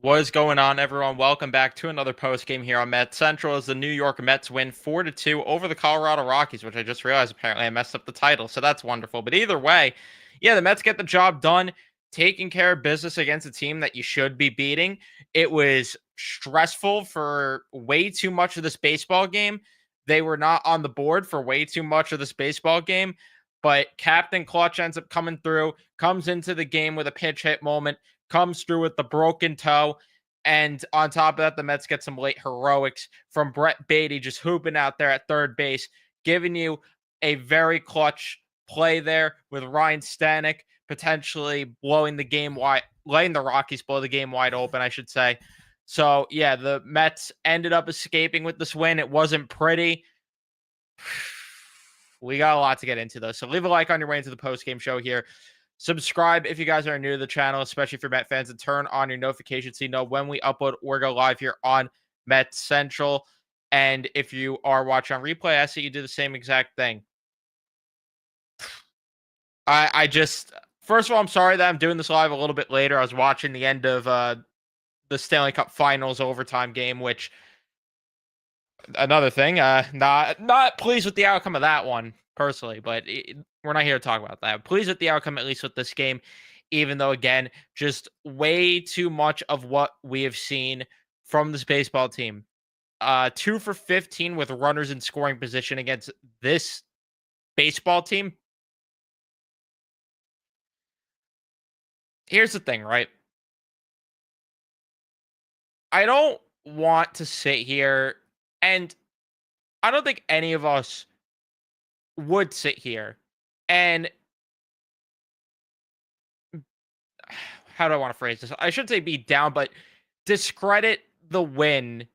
What is going on, everyone? Welcome back to another post game here on Mets Central as the New York Mets win 4-2 over the Colorado Rockies, which I just realized apparently I messed up the title, so that's wonderful. But either way, yeah, the Mets get the job done, taking care of business against a team that you should be beating. It was stressful for way too much of this baseball game. They were not on the board for way too much of this baseball game, but Captain Clutch ends up coming through, comes into the game with a pinch hit moment, comes through with the broken toe. And on top of that, the Mets get some late heroics from Brett Beatty just hooping out there at third base, giving you a very clutch play there with Ryan Stanek potentially blowing the game wide, letting the Rockies blow the game wide open, I should say. So, yeah, the Mets ended up escaping with this win. It wasn't pretty. We got a lot to get into, though. So, leave a like on your way into the post game show here. Subscribe if you guys are new to the channel, especially if you're Met fans, and turn on your notifications so you know when we upload or go live here on Met Central. And if you are watching on replay, I see you do the same exact thing. I just, first of all, I'm sorry that I'm doing this live a little bit later. I was watching the end of the Stanley Cup Finals overtime game, which another thing, not pleased with the outcome of that one personally, but we're not here to talk about that. Pleased with the outcome, at least with this game, even though again, just way too much of what we have seen from this baseball team. 2 for 15 with runners in scoring position against this baseball team. Here's the thing, right? I don't want to sit here, and I don't think any of us would sit here and how do I want to phrase this? I shouldn't say be down, but discredit the win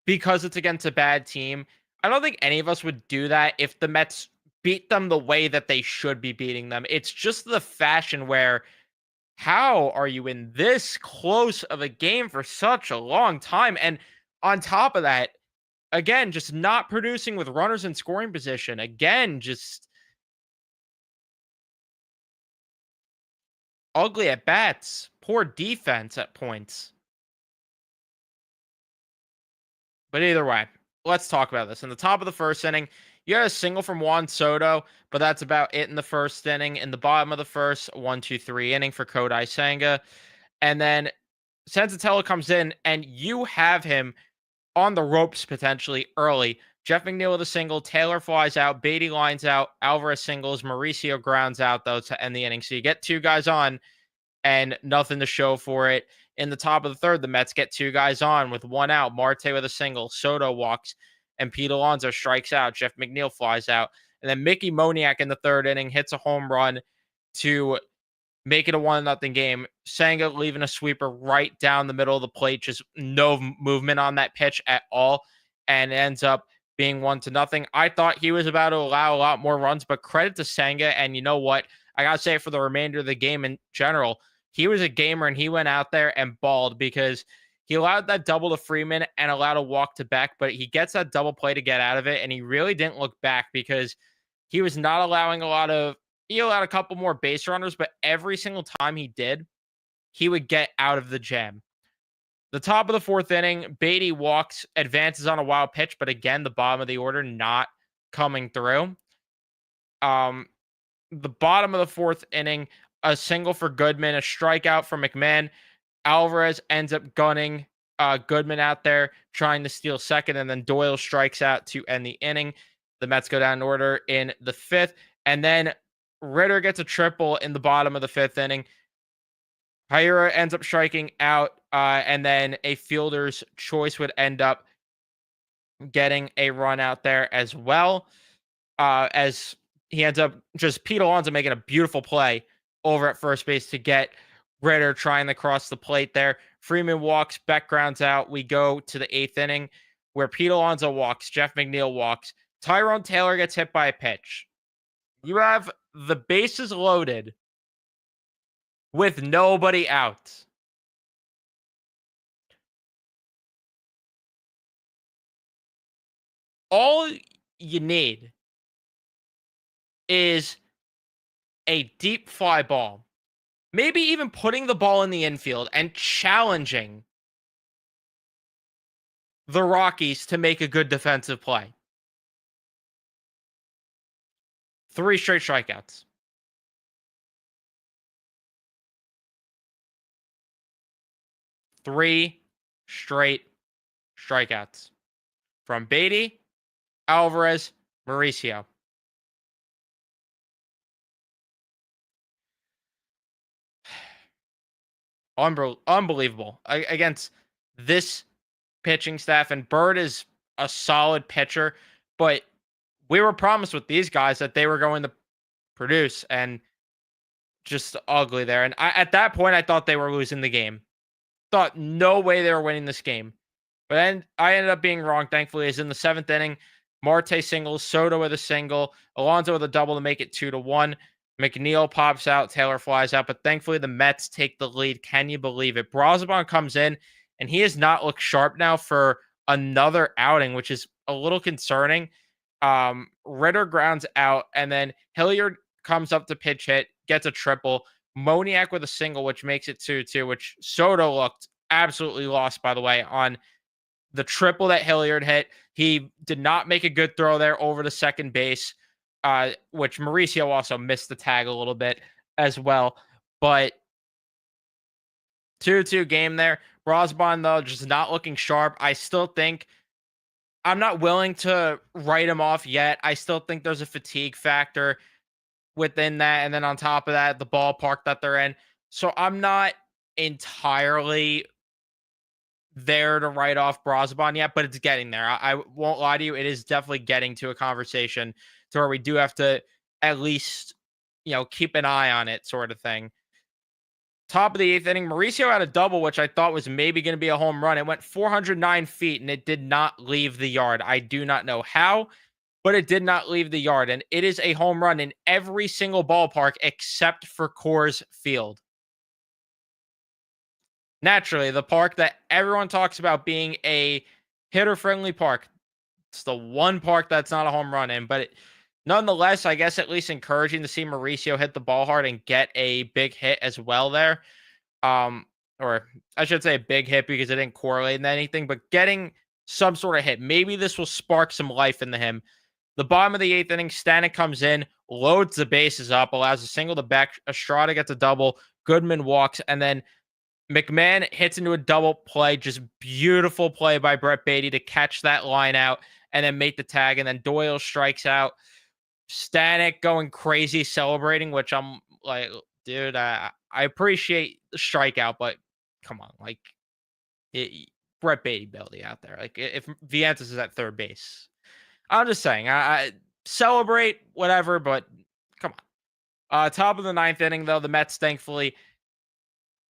because it's against a bad team. I don't think any of us would do that if the Mets beat them the way that they should be beating them. It's just the fashion where how are you in this close of a game for such a long time? And on top of that, again, just not producing with runners in scoring position. Again, just ugly at bats, poor defense at points. But either way, let's talk about this. In the top of the first inning, you had a single from Juan Soto, but that's about it in the first inning. In the bottom of the first, 1-2-3 inning for Kodai Senga. And then Sensatella comes in, and you have him on the ropes potentially early. Jeff McNeil with a single, Taylor flies out, Beatty lines out, Alvarez singles, Mauricio grounds out, though, to end the inning. So you get two guys on, and nothing to show for it. In the top of the third, the Mets get two guys on with one out. Marte with a single, Soto walks, and Pete Alonso strikes out. Jeff McNeil flies out. And then Mickey Moniak in the third inning hits a home run to make it a 1-0 game. Senga leaving a sweeper right down the middle of the plate, just no movement on that pitch at all, and ends up being 1-0. I thought he was about to allow a lot more runs, but credit to Senga. And you know what? I got to say, for the remainder of the game in general, he was a gamer and he went out there and balled because he allowed that double to Freeman and allowed a walk to Beck, but he gets that double play to get out of it. And he really didn't look back because he was not allowing a lot of, he allowed a couple more base runners, but every single time he did, he would get out of the jam. The top of the fourth inning, Beatty walks, advances on a wild pitch, but again, the bottom of the order not coming through. The bottom of the fourth inning, a single for Goodman, a strikeout for McMahon. Alvarez ends up gunning Goodman out there, trying to steal second, and then Doyle strikes out to end the inning. The Mets go down in order in the fifth, and then Ritter gets a triple in the bottom of the fifth inning. Hira ends up striking out, and then a fielder's choice would end up getting a run out there as well. As he ends up just Pete Alonso making a beautiful play over at first base to get Ritter trying to cross the plate there. Freeman walks, Beck grounds out. We go to the eighth inning where Pete Alonso walks, Jeff McNeil walks. Tyrone Taylor gets hit by a pitch. You have the bases loaded with nobody out. All you need is a deep fly ball, maybe even putting the ball in the infield and challenging the Rockies to make a good defensive play. 3 straight strikeouts. 3 straight strikeouts from Beatty, Alvarez, Mauricio. Unbelievable against this pitching staff. And Bird is a solid pitcher, but we were promised with these guys that they were going to produce, and just ugly there. And at that point, I thought they were losing the game. Thought no way they were winning this game. But then I ended up being wrong, thankfully, is in the 7th inning. Marte singles, Soto with a single, Alonso with a double to make it 2-1. McNeil pops out, Taylor flies out, but thankfully the Mets take the lead. Can you believe it? Brosabon comes in, and he has not looked sharp now for another outing, which is a little concerning. Ritter grounds out, and then Hilliard comes up to pitch hit, gets a triple. Moniak with a single, which makes it 2-2, which Soto looked absolutely lost, by the way, on the triple that Hilliard hit. He did not make a good throw there over to second base, which Mauricio also missed the tag a little bit as well. But 2-2 game there. Brosbon, though, just not looking sharp. I still think I'm not willing to write him off yet. I still think there's a fatigue factor within that. And then on top of that, the ballpark that they're in. So I'm not entirely there to write off Brosbon yet, but it's getting there. I won't lie to you. It is definitely getting to a conversation to where we do have to at least, keep an eye on it, sort of thing. Top of the 8th inning, Mauricio had a double, which I thought was maybe going to be a home run. It went 409 feet and it did not leave the yard. I do not know how, but it did not leave the yard. And it is a home run in every single ballpark except for Coors Field. Naturally, the park that everyone talks about being a hitter-friendly park. It's the one park that's not a home run in, but nonetheless, I guess at least encouraging to see Mauricio hit the ball hard and get a big hit as well there. Or I should say a big hit because it didn't correlate in anything, but getting some sort of hit. Maybe this will spark some life into him. The bottom of the 8th inning, Stanek comes in, loads the bases up, allows a single to back. Estrada gets a double. Goodman walks, and then McMahon hits into a double play. Just beautiful play by Brett Beatty to catch that line out and then make the tag. And then Doyle strikes out. Stanek going crazy celebrating, which I'm like, dude, I appreciate the strikeout, but come on, like Brett Beatty belly out there. Like if Vientos is at third base, I'm just saying, I celebrate whatever, but come on. Top of the 9th inning, though, the Mets thankfully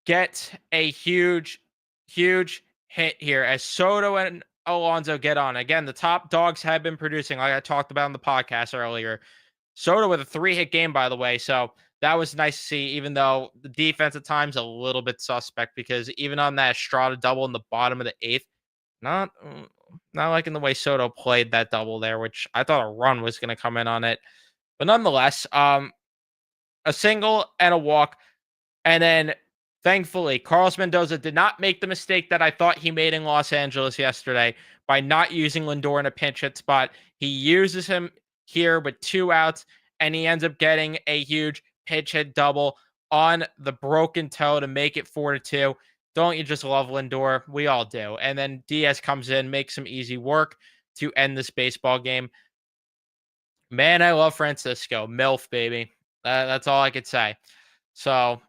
get a huge hit here as Soto and Alonso get on. Again, the top dogs have been producing, like I talked about in the podcast earlier. Soto with a 3-hit game, by the way. So that was nice to see, even though the defense at times a little bit suspect, because even on that Estrada double in the bottom of the 8th, not liking the way Soto played that double there, which I thought a run was going to come in on it. But nonetheless, a single and a walk. And then thankfully, Carlos Mendoza did not make the mistake that I thought he made in Los Angeles yesterday by not using Lindor in a pinch hit spot. He uses him here with 2 outs, and he ends up getting a huge pitch hit double on the broken toe to make it 4-2. Don't you just love Lindor? We all do. And then Diaz comes in, makes some easy work to end this baseball game. Man, I love Francisco. MILF, baby. That's all I could say. So,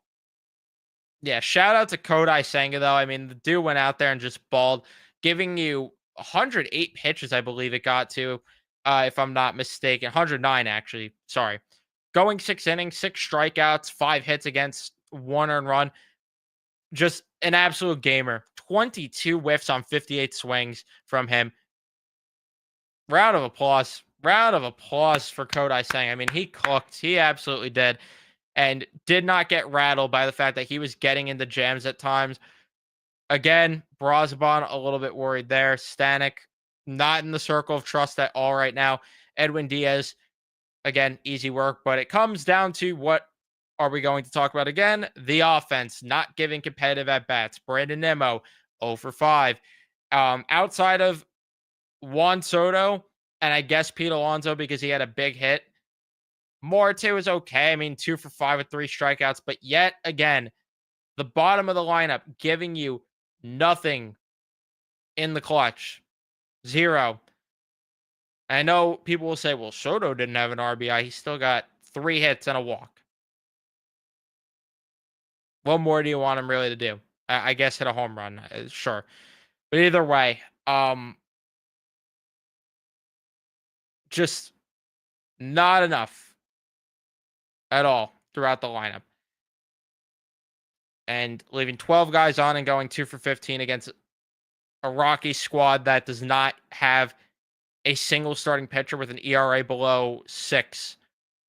yeah, shout out to Kodai Senga, though. I mean, the dude went out there and just balled, giving you 108 pitches, I believe it got to, if I'm not mistaken. 109, actually. Sorry. Going 6 innings, 6 strikeouts, 5 hits against 1 earned run. Just an absolute gamer. 22 whiffs on 58 swings from him. Round of applause. Round of applause for Kodai Senga. I mean, he cooked. He absolutely did. And did not get rattled by the fact that he was getting into jams at times. Again, Brosbon a little bit worried there. Stanek not in the circle of trust at all right now. Edwin Diaz, again, easy work. But it comes down to what are we going to talk about again? The offense not giving competitive at bats. Brandon Nimmo 0 for 5. Outside of Juan Soto and I guess Pete Alonso because he had a big hit, Marte was okay. I mean, 2 for 5 with 3 strikeouts, but yet again, the bottom of the lineup giving you nothing in the clutch. Zero. I know people will say, well, Soto didn't have an RBI. He still got 3 hits and a walk. What more do you want him really to do? I guess hit a home run. Sure. But either way, just not enough at all throughout the lineup. And leaving 12 guys on and going 2 for 15 against a Rocky squad that does not have a single starting pitcher with an ERA below 6.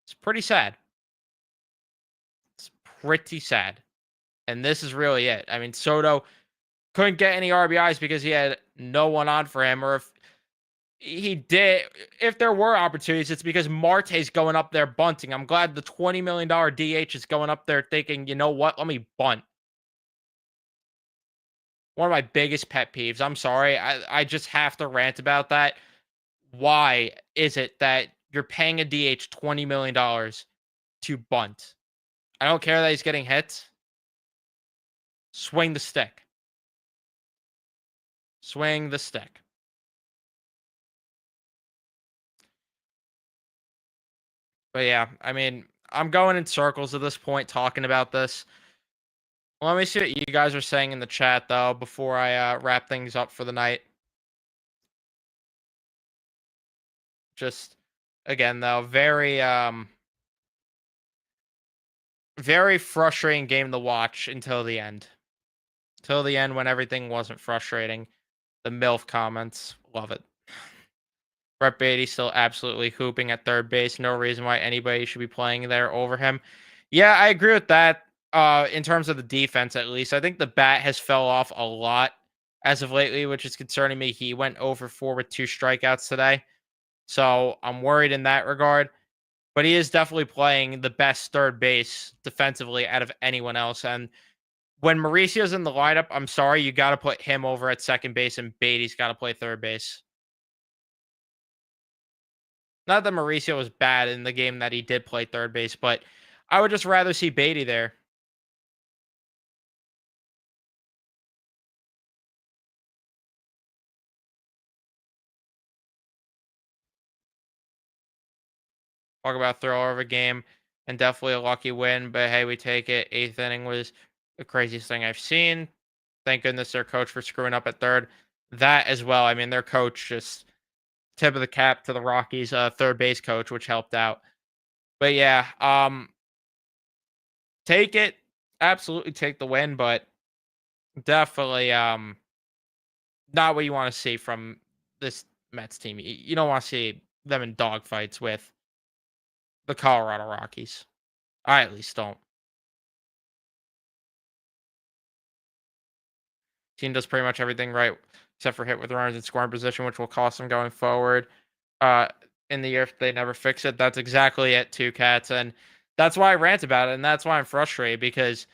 It's pretty sad. It's pretty sad. And this is really it. I mean, Soto couldn't get any RBIs because he had no one on for him, or if he did, if there were opportunities, it's because Marte's going up there bunting. I'm glad the $20 million DH is going up there thinking, you know what, let me bunt. One of my biggest pet peeves. I'm sorry. I just have to rant about that. Why is it that you're paying a DH $20 million to bunt? I don't care that he's getting hits. Swing the stick. Swing the stick. But yeah, I mean, I'm going in circles at this point talking about this. Let me see what you guys are saying in the chat, though, before I wrap things up for the night. Just, again, though, very frustrating game to watch until the end. Till the end when everything wasn't frustrating. The MILF comments. Love it. Brett Beatty still absolutely hooping at third base. No reason why anybody should be playing there over him. Yeah, I agree with that. In terms of the defense, at least, I think the bat has fell off a lot as of lately, which is concerning me. He went over 4 with 2 strikeouts today, so I'm worried in that regard. But he is definitely playing the best third base defensively out of anyone else. And when Mauricio's in the lineup, I'm sorry, you got to put him over at second base, and Beatty's got to play third base. Not that Mauricio was bad in the game that he did play third base, but I would just rather see Beatty there. Talk about thrower of a game and definitely a lucky win, but hey, we take it. 8th inning was the craziest thing I've seen. Thank goodness their coach for screwing up at third. That as well. I mean, their coach just tip of the cap to the Rockies, third base coach, which helped out. But yeah, take it. Absolutely take the win, but definitely not what you want to see from this Mets team. You don't want to see them in dogfights with the Colorado Rockies. I at least don't. Team does pretty much everything right except for hit with runners in scoring position, which will cost them going forward. Uh, in the year if they never fix it. That's exactly it, Two Cats, and that's why I rant about it, and that's why I'm frustrated because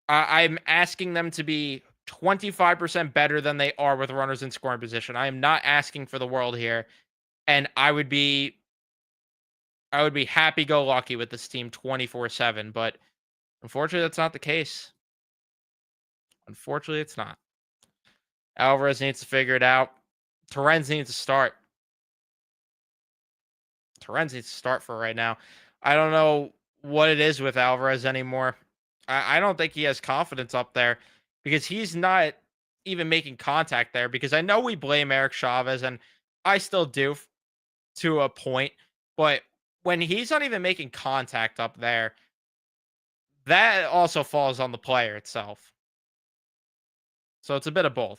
I'm asking them to be 25% better than they are with runners in scoring position. I am not asking for the world here, and I would be happy go lucky with this team 24/7, but unfortunately that's not the case. Unfortunately, it's not. Alvarez needs to figure it out. Torrens needs to start. Torrens needs to start for right now. I don't know what it is with Alvarez anymore. I don't think he has confidence up there because he's not even making contact there. Because I know we blame Eric Chavez, and I still do to a point, but when he's not even making contact up there, that also falls on the player itself. So it's a bit of both.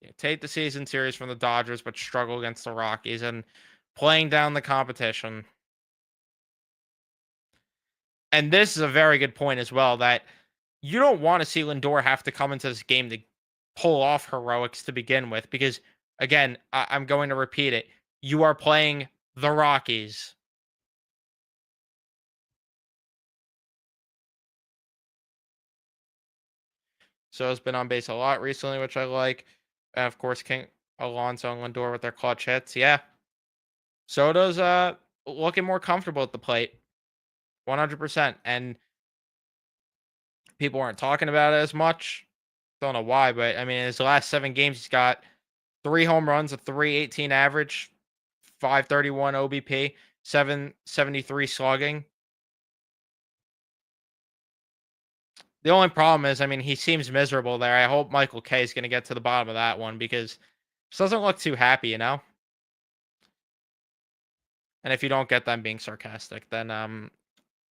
Yeah, take the season series from the Dodgers, but struggle against the Rockies and playing down the competition. And this is a very good point as well that you don't want to see Lindor have to come into this game to pull off heroics to begin with because, again, I'm going to repeat it. You are playing the Rockies. So has been on base a lot recently, which I like. And of course, King Alonso and Lindor with their clutch hits. Yeah. Soto's looking more comfortable at the plate. 100%. And people aren't talking about it as much. Don't know why, but I mean, in his last 7 games, he's got 3 home runs, a 318 average, 531 OBP, 773 slugging. The only problem is, I mean, he seems miserable there. I hope Michael K is going to get to the bottom of that one because he doesn't look too happy, you know? And if you don't get them being sarcastic, then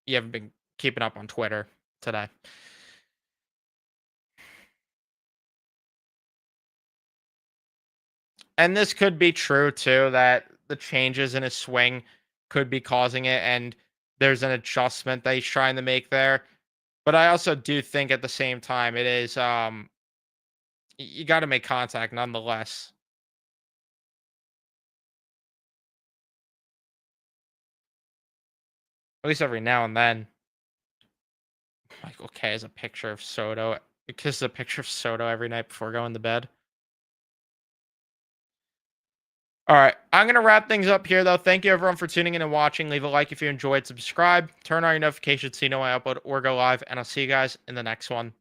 you haven't been keeping up on Twitter today. And this could be true too, that the changes in his swing could be causing it, and there's an adjustment that he's trying to make there. But I also do think at the same time it is you got to make contact nonetheless. At least every now and then. Like, okay, is a picture of Soto because a picture of Soto every night before going to bed. All right, I'm gonna wrap things up here though. Thank you everyone for tuning in and watching. Leave a like if you enjoyed, subscribe, turn on your notifications so you know when I upload or go live, and I'll see you guys in the next one.